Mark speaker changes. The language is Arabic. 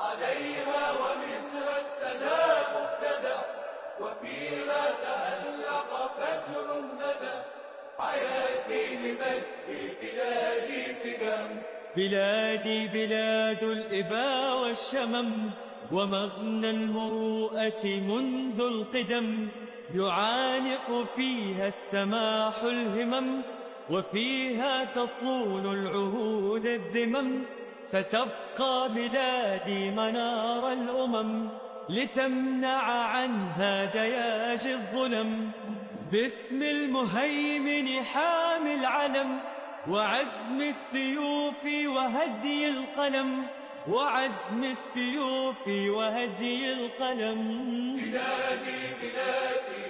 Speaker 1: عليها ومثل السلام ابتدى، وفيها تألق فجر الندى. حياتي لمجد بلادي فداء.
Speaker 2: بلادي بلاد الإبا والشمم، ومغنى المروءة منذ القدم. يعانق فيها السماح الهمم، وفيها تصون العهود الذمم. ستبقى بلادي منار الأمم، لتمنع عنها دياج الظلم. باسم المهيمن حامي العلم، وعزم السيوف وهدي القلم. وعزم السيوف وهدي القلم.
Speaker 1: بلادي بلادي